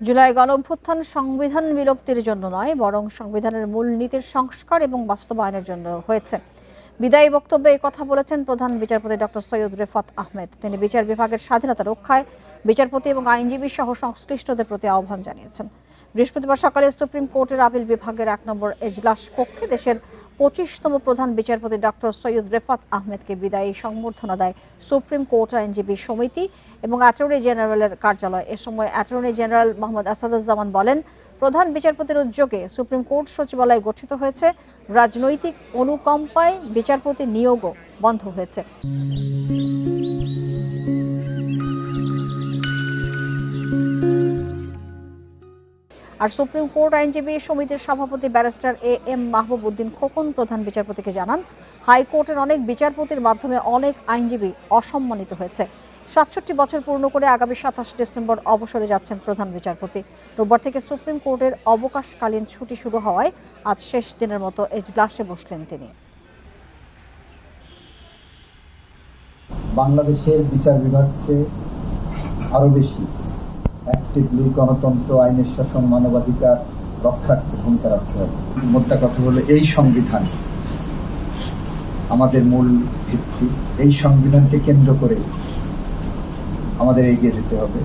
জুলাই গণঅভ্যুত্থান সংবিধান বিলুপ্তির জন্য নয়, বরং সংবিধানের মূল নীতির সংস্কার এবং বাস্তবায়নের জন্য হয়েছে। বিদায়ী বক্তব্যে এই কথা বলেছেন প্রধান বিচারপতি ডক্টর সৈয়দ রেফাত আহমেদ। তিনি বিচার বিভাগের স্বাধীনতা রক্ষায় বিচারপতি এবং আইনজীবী সহ সংশ্লিষ্টদের প্রতি আহ্বান জানিয়েছেন। বৃহস্পতিবার সকালে সুপ্রিম কোর্টের আপিল বিভাগের 1 নম্বর এজলাস কক্ষে দেশের 25তম প্রধান বিচারপতি ডক্টর সৈয়দ রেফাত আহমেদকে বিদায়ী সংবর্ধনা দেয় সুপ্রিম কোর্ট আইনজীবী সমিতি এবং অ্যাটর্নি জেনারেলের কার্যালয়। এ সময় অ্যাটর্নি জেনারেল মোহাম্মদ আসাদুজ্জামান বলেন, প্রধান বিচারপতির উদ্যোগে সুপ্রিম কোর্ট সচিবালয় গঠিত হয়েছে। রাজনৈতিক অনুকম্পায় বিচারপতি নিয়োগও বন্ধ হয়েছে। আর সুপ্রিম কোর্ট আইনজীবী সমিতির সভাপতি ব্যারিস্টার এম মাহবুব উদ্দিন খোকন প্রধান বিচারপতিকে জানান, হাইকোর্টের অনেক বিচারপতির মাধ্যমে অনেক আইনজীবী অসম্মানিত হয়েছে। ৬৭ বছর পূর্ণ করে আগামী ২৭ ডিসেম্বর অবসরে যাচ্ছেন প্রধান বিচারপতি। রোববার থেকে সুপ্রিম কোর্টের অবকাশকালীন ছুটি শুরু হওয়ায় আজ শেষ দিনের মতো এজলাসে বসলেন তিনি। বাংলাদেশের বিচার বিভাগকে আরো বেশি অ্যাক্টিভলি গণতন্ত্র, আইনের শাসন, মানবাধিকার রক্ষার্থে ভূমিকা রাখতে হবে। মোদ্দা কথা হলো, এই সংবিধান আমাদের মূল ভিত্তি। এই সংবিধানকে কেন্দ্র করে আমাদের এগিয়ে যেতে হবে।